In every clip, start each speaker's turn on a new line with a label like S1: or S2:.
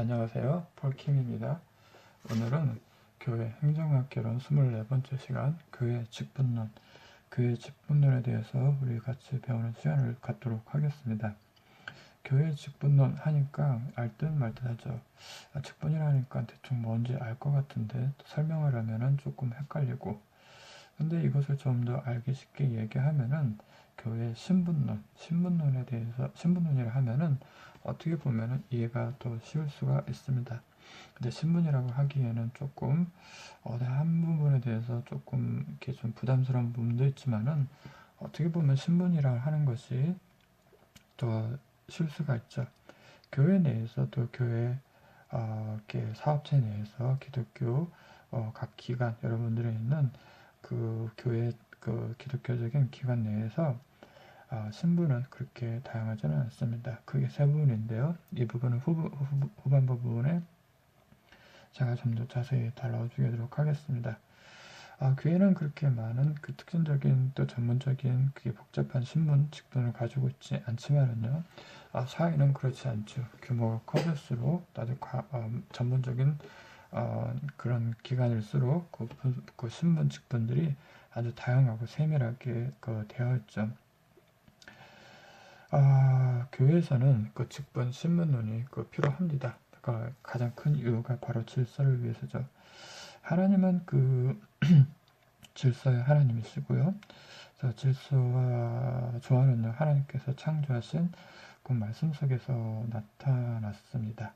S1: 안녕하세요. 폴킴입니다. 오늘은 교회 행정학개론 24번째 시간 교회 직분론, 교회 직분론에 대해서 우리 같이 배우는 시간을 갖도록 하겠습니다. 교회 직분론 하니까 알 듯 말 듯 하죠. 직분이라니까 대충 뭔지 알 것 같은데 설명을 하면은 조금 헷갈리고, 근데 이것을 좀 더 알기 쉽게 얘기하면은 교회 신분론에 대해서 신분론이라 하면은 어떻게 보면은 이해가 더 쉬울 수가 있습니다. 근데 신분이라고 하기에는 조금 한 부분에 대해서 조금 이렇게 좀 부담스러운 부분도 있지만은 어떻게 보면 신분이라 하는 것이 더 쉬울 수가 있죠. 교회 내에서 또 교회 이렇게 사업체 내에서 기독교 각 기관 여러분들이 있는 그 교회 그 기독교적인 기관 내에서 신분은 그렇게 다양하지는 않습니다. 크게 세 부분인데요. 이 부분은 후반부 부분에 제가 좀 더 자세히 다뤄주도록 하겠습니다. 교회는 그렇게 많은 그 특징적인 또 전문적인 그게 복잡한 신분 직분을 가지고 있지 않지만은요. 사회는 그렇지 않죠. 규모가 커질수록 나도 전문적인 그런 기관일수록 그 신분 직분들이 아주 다양하고 세밀하게 되어 있죠. 교회에서는 그 직분 신분론이 필요합니다. 가장 큰 이유가 바로 질서를 위해서죠. 하나님은 그 질서의 하나님이시고요. 그래서 질서와 조화는요, 하나님께서 창조하신 그 말씀 속에서 나타났습니다.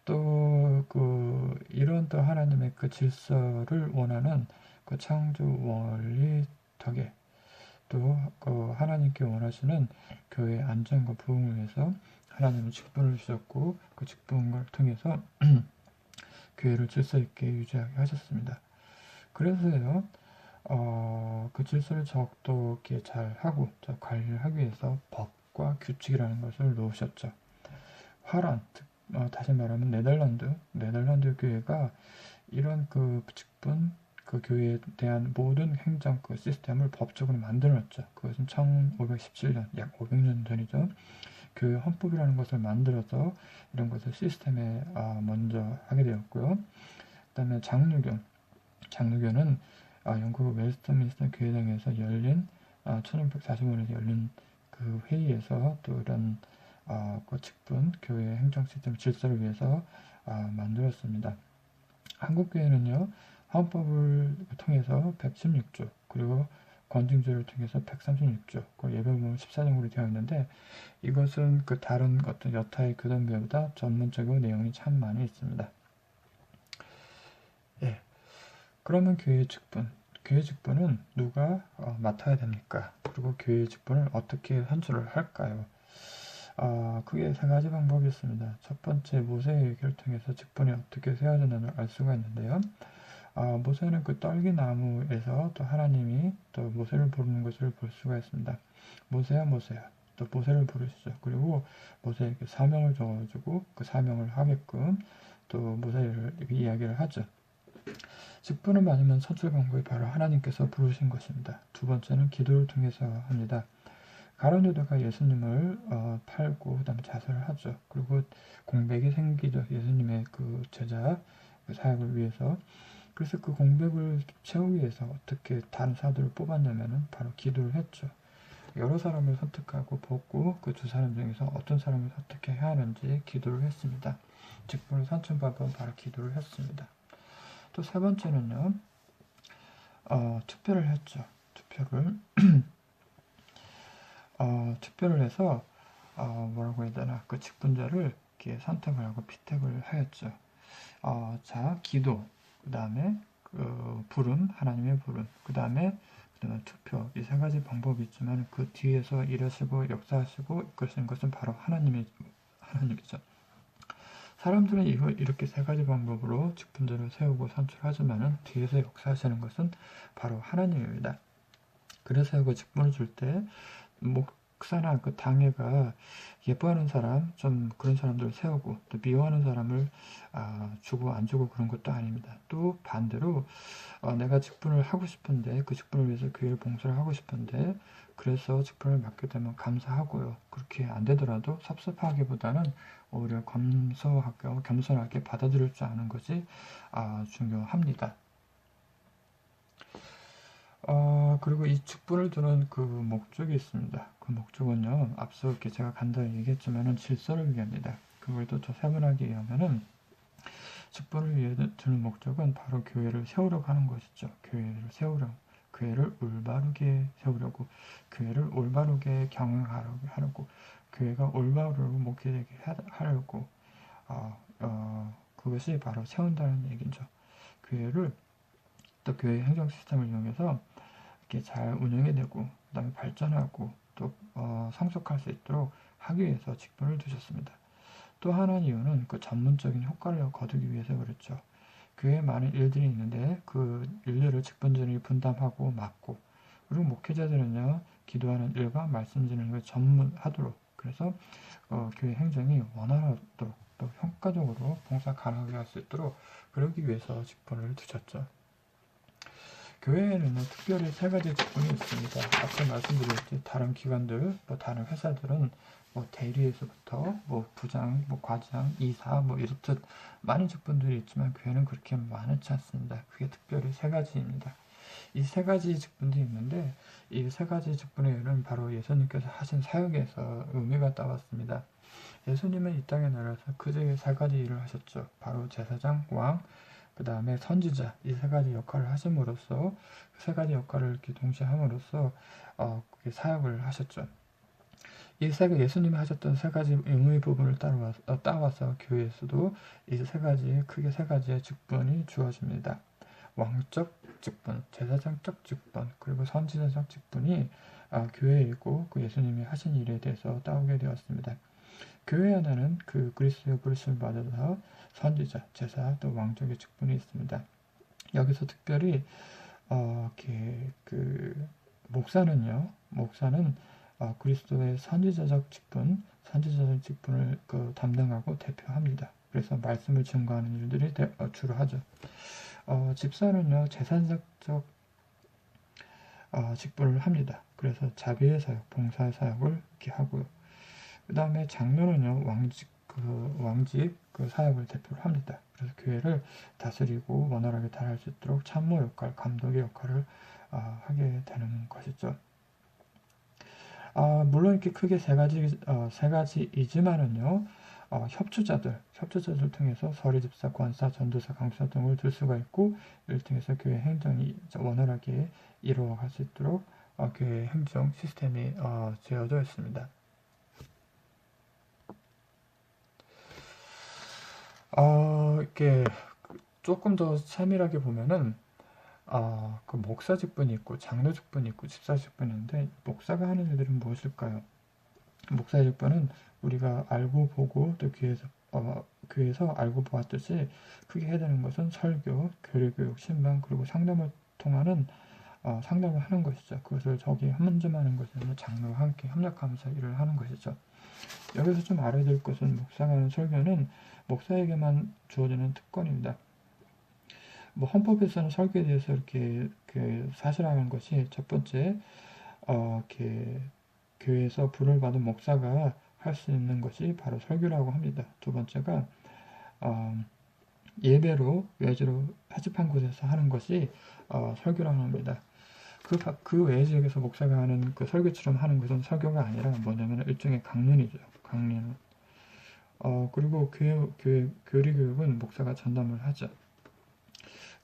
S1: 또 이런 또 하나님의 그 질서를 원하는 그 창조 원리 덕에 또 하나님께 원하시는 교회의 안전과 부흥을 위해서 하나님은 직분을 주셨고 그 직분을 통해서 교회를 질서 있게 유지하게 하셨습니다. 그래서요, 그 질서를 더욱더 이렇게 잘 하고 관리를 하기 위해서 법과 규칙이라는 것을 놓으셨죠. 화란, 다시 말하면 네덜란드 교회가 이런 그 직분, 그 교회에 대한 모든 행정 그 시스템을 법적으로 만들었죠. 그것은 1517년, 약 500년 전이죠. 교회 헌법이라는 것을 만들어서 이런 것을 시스템에 먼저 하게 되었고요. 그 다음에 장로교는 영국 웨스트민스터 교회당에서 열린 1645년에 열린 그 회의에서 또 이런 그 직분, 교회 행정 시스템 질서를 위해서 만들었습니다. 한국교회는요, 헌법을 통해서 116조, 그리고 권징조를 통해서 136조, 예배보면 14종으로 되어 있는데, 이것은 그 다른 어떤 여타의 교단교회보다 전문적이고 내용이 참 많이 있습니다. 예. 그러면 교회 직분은 누가 맡아야 됩니까? 그리고 교회 직분을 어떻게 선출을 할까요? 그게 세 가지 방법이 있습니다. 첫 번째, 모세의 얘기를 통해서 직분이 어떻게 세워졌는지를 알 수가 있는데요. 모세는 그 떨기나무에서 또 하나님이 또 모세를 부르는 것을 볼 수가 있습니다. 모세야 또 모세를 부르시죠. 그리고 모세에게 사명을 줘가지고 그 사명을 하게끔 또 모세를 이야기를 하죠. 직분을 받으면 선출 방법이 바로 하나님께서 부르신 것입니다. 두 번째는 기도를 통해서 합니다. 가룟 유다가 예수님을 팔고 그 다음에 자살을 하죠. 그리고 공백이 생기죠. 예수님의 그 제자 그 사역을 위해서. 그래서 그 공백을 채우기 위해서 어떻게 다른 사도를 뽑았냐면은 바로 기도를 했죠. 여러 사람을 선택하고 뽑고 그 두 사람 중에서 어떤 사람을 선택해야 하는지 기도를 했습니다. 직분을 선출 방법은 바로 기도를 했습니다. 또 세 번째는요, 투표를 했죠. 투표를 해서 뭐라고 해야 되나, 그 직분자를 이렇게 선택을 하고 피택을 하였죠. 기도, 그 다음에 부름, 하나님의 부름, 그 다음에 투표, 이 세 가지 방법이 있지만 그 뒤에서 일하시고 역사하시고 이끄시는 것은 바로 하나님이죠. 사람들은 이렇게 세 가지 방법으로 직분자를 세우고 선출하지만은 뒤에서 역사하시는 것은 바로 하나님입니다. 그래서 그 직분을 줄 때 목사나 그 당회가 예뻐하는 사람, 좀 그런 사람들을 세우고 또 미워하는 사람을 주고 안 주고 그런 것도 아닙니다. 또 반대로 내가 직분을 하고 싶은데 그 직분을 위해서 교회를 봉사를 하고 싶은데 그래서 직분을 맡게 되면 감사하고요. 그렇게 안 되더라도 섭섭하기보다는 오히려 감사하게 겸손하게 받아들일 줄 아는 것이 중요합니다. 그리고 이 직분을 두는 그 목적이 있습니다. 그 목적은요, 앞서 이렇게 제가 간단히 얘기했지만은 질서를 위합니다. 그걸 또 더 세분하게 얘기하면은 직분을 위해 두는 목적은 바로 교회를 세우려고 하는 것이죠. 교회를 올바르게 세우려고, 교회를 올바르게 경영하려고, 교회가 올바르게 목회되게 하려고, 그것이 바로 세운다는 얘기죠. 교회를 또 교회 행정 시스템을 이용해서 이렇게 잘 운영이 되고, 그 다음에 발전하고, 또 성숙할 수 있도록 하기 위해서 직분을 두셨습니다. 또 하나는 이유는 그 전문적인 효과를 거두기 위해서 그렇죠. 교회에 많은 일들이 있는데 그 일들을 직분들이 분담하고 맡고, 그리고 목회자들은요 기도하는 일과 말씀 드리는 걸 전문하도록, 그래서 교회 행정이 원활하도록 또 효과적으로 봉사 가능하게 할 수 있도록 그러기 위해서 직분을 두셨죠. 교회에는 특별히 3가지 직분이 있습니다. 앞서 말씀드렸듯이 다른 기관들, 다른 회사들은 대리에서부터 부장, 과장, 이사 이렇듯 많은 직분들이 있지만 교회는 그렇게 많지 않습니다. 그게 특별히 3가지입니다. 이 3가지 직분도 있는데 이 3가지 직분에는 바로 예수님께서 하신 사역에서 의미가 따왔습니다. 예수님은 이 땅에 나라서 그 3가지 일을 하셨죠. 바로 제사장, 왕, 그 다음에 선지자, 이 3가지 역할을 하심으로써 그 3가지 역할을 이렇게 동시에 함으로써 그게 사역을 하셨죠. 이 예수님이 하셨던 3가지 의무의 부분을 따와서 교회에서도 이 3가지, 크게 3가지의 직분이 주어집니다. 왕적 직분, 제사장적 직분, 그리고 선지자적 직분이 교회이고 그 예수님이 하신 일에 대해서 따오게 되었습니다. 교회 안에는 그 그리스도의 부르심을 받아서 선지자, 제사, 또 왕족의 직분이 있습니다. 여기서 특별히 목사는 그리스도의 선지자적 직분을 담당하고 대표합니다. 그래서 말씀을 증거하는 일들이 주로 하죠. 집사는요 제사장적 직분을 합니다. 그래서 자비의 사역, 봉사의 사역을 이렇게 하고요. 그 다음에 장로는요 왕직 사역을 대표를 합니다. 그래서 교회를 다스리고 원활하게 다할 수 있도록 참모 역할, 감독의 역할을 하게 되는 것이죠. 물론 이렇게 크게 세 가지이지만은요, 협조자들 통해서 서리 집사, 권사, 전도사, 강사 등을 둘 수가 있고, 이를 통해서 교회 행정이 원활하게 이루어갈 수 있도록 교회 행정 시스템이 되어져 있습니다. 이렇게 조금 더 세밀하게 보면은 그 목사 직분이 있고 장로 직분이 있고 집사 직분이 있는데 목사가 하는 일들은 무엇일까요? 목사 직분은 우리가 알고 보고 또 교회에서 알고 보았듯이 크게 해야 되는 것은 설교, 교리교육, 신방 그리고 상담을 통하는 상담을 하는 것이죠. 그것을 함점하는 것은 장로와 함께 협력하면서 일을 하는 것이죠. 여기서 좀 알아야 될 것은 목사가 하는 설교는 목사에게만 주어지는 특권입니다. 헌법에서는 설교에 대해서 이렇게 사실화하는 것이 첫 번째, 교회에서 부름을 받은 목사가 할 수 있는 것이 바로 설교라고 합니다. 두 번째가 예배로 외주로 하집한 곳에서 하는 것이 설교라고 합니다. 그 외의 지역에서 목사가 하는 그 설교처럼 하는 것은 설교가 아니라 뭐냐면 일종의 강론이죠. 강론. 그리고 교리 교육은 목사가 전담을 하죠.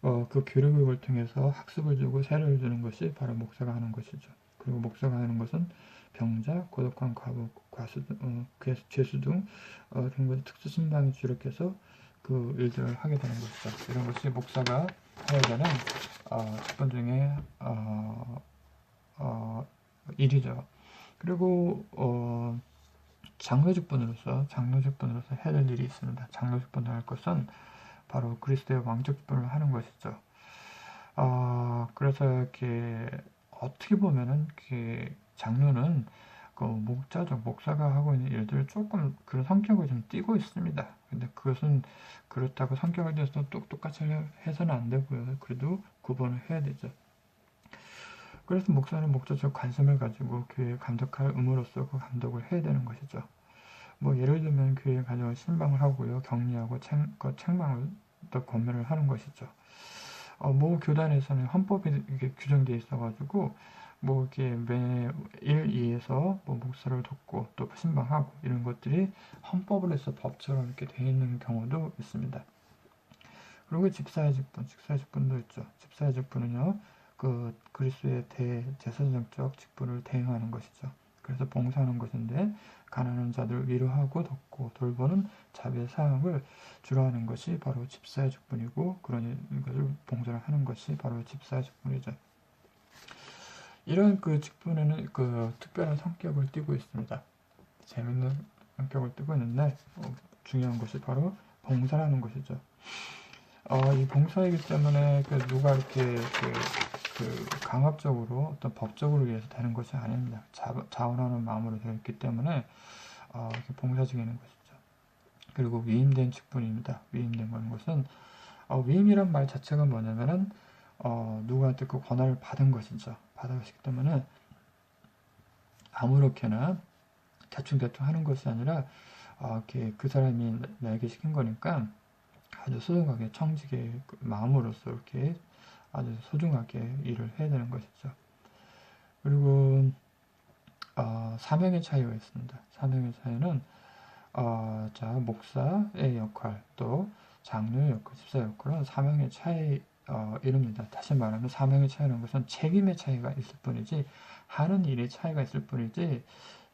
S1: 그 교리 교육을 통해서 학습을 주고 세례를 주는 것이 바로 목사가 하는 것이죠. 그리고 목사가 하는 것은 병자, 고독한 과부, 죄수 등 그런 것을 특수 신방에 주력해서 그 일들을 하게 되는 것이죠. 이런 것이 목사가 해야 되는 직분 중에 일이죠. 그리고 장로 직분으로서 해야 될 일이 있습니다. 장로 직분을 할 것은 바로 그리스도의 왕적 직분을 하는 것이죠. 그래서 이렇게 어떻게 보면은 장로는 그 목자적 목사가 하고 있는 일들을 조금 그런 성격을 좀 띠고 있습니다. 근데 그것은 그렇다고 성격에 대해서 똑같이 해서는 안 되고요. 그래도 구분을 해야 되죠. 그래서 목사는 목자적 관심을 가지고 교회에 감독할 의무로서 그 감독을 해야 되는 것이죠. 뭐 예를 들면 교회 가정을 신방을 하고요, 격리하고 책망을 또 권면을 하는 것이죠. 뭐 교단에서는 헌법이 이렇게 규정되어 있어가지고 뭐 이렇게 매 1, 2에서 뭐 목사를 돕고 또 신방하고 이런 것들이 헌법을 해서 법처럼 이렇게 되어 있는 경우도 있습니다. 그리고 집사의 직분도 있죠. 집사의 직분은요, 그 그리스도의 대제사장적 직분을 대행하는 것이죠. 그래서 봉사하는 것인데 가난한 자들을 위로하고 돕고 돌보는 자비의 사역을 주로 하는 것이 바로 집사의 직분이고 그런 것을 봉사를 하는 것이 바로 집사의 직분이죠. 이런 그 직분에는 그 특별한 성격을 띠고 있습니다. 재밌는 성격을 띠고 있는데 중요한 것이 바로 봉사라는 것이죠. 이 봉사이기 때문에 누가 이렇게 강압적으로 어떤 법적으로 위해서 되는 것이 아닙니다. 자원하는 마음으로 되어 있기 때문에 이렇게 봉사직이는 것이죠. 그리고 위임된 직분입니다. 위임된 것은 위임이란 말 자체가 뭐냐면은 누구한테 그 권한을 받은 것이죠. 받았기 때문에 아무렇게나 대충 하는 것이 아니라 이렇게 그 사람이 나에게 시킨 거니까 아주 소중하게 청직의 마음으로서 이렇게 아주 소중하게 일을 해야 되는 것이죠. 그리고 사명의 차이가 있습니다. 사명의 차이는 자 목사의 역할 또 장로의 역할, 집사의 역할은 사명의 차이 이릅니다. 다시 말하면 사명의 차이라는 것은 책임의 차이가 있을 뿐이지 하는 일의 차이가 있을 뿐이지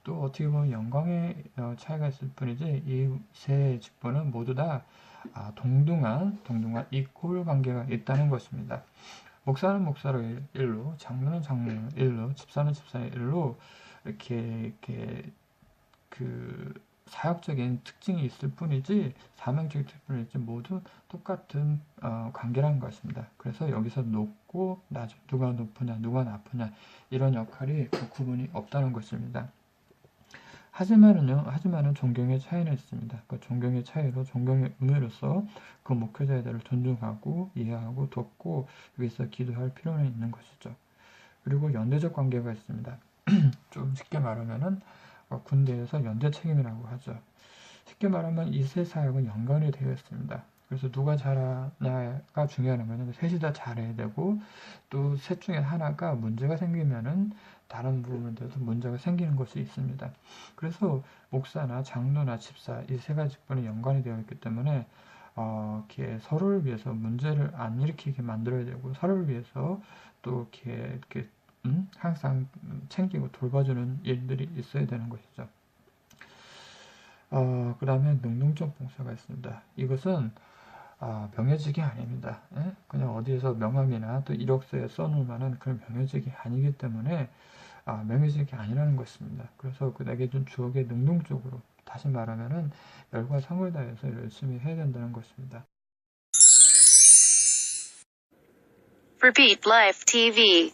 S1: 또 어떻게 보면 영광의 차이가 있을 뿐이지 이 세 직분은 모두 다 동등한 이퀄 관계가 있다는 것입니다. 목사는 목사의 일로, 장로는 장로의 일로, 집사는 집사의 일로 이렇게 그 사역적인 특징이 있을 뿐이지 사명적인 특징이지 모두 똑같은 관계라는 것입니다. 그래서 여기서 높고 낮은 누가 높으냐 누가 나쁘냐 이런 역할이 구분이 없다는 것입니다. 하지만은 존경의 차이는 있습니다. 그 존경의 차이로 존경의 의미로서 그 목회자들을 존중하고 이해하고 돕고 위해서 기도할 필요는 있는 것이죠. 그리고 연대적 관계가 있습니다. 좀 쉽게 말하면은 군대에서 연대 책임이라고 하죠. 쉽게 말하면 이 세 사역은 연관이 되어 있습니다. 그래서 누가 잘하냐가 중요한 거는 셋이 다 잘해야 되고 또 셋 중에 하나가 문제가 생기면은 다른 부분에 대해서 문제가 생기는 것이 있습니다. 그래서 목사나 장로나 집사 이 세 가지 직분이 연관이 되어 있기 때문에 이렇게 서로를 위해서 문제를 안 일으키게 만들어야 되고 서로를 위해서 또 이렇게 항상 챙기고 돌봐주는 일들이 있어야 되는 것이죠. 그 다음에 능동적 봉사가 있습니다. 이것은 명예직이 아닙니다. 예? 그냥 어디에서 명함이나 또 이력서에 써놓을 만한 그런 명예직이 아니기 때문에 명예직이 아니라는 것입니다. 그래서 내게 준 주옥에 능동적으로 다시 말하면은 열과 성을 다해서 열심히 해야 된다는 것입니다.
S2: Repeat Life TV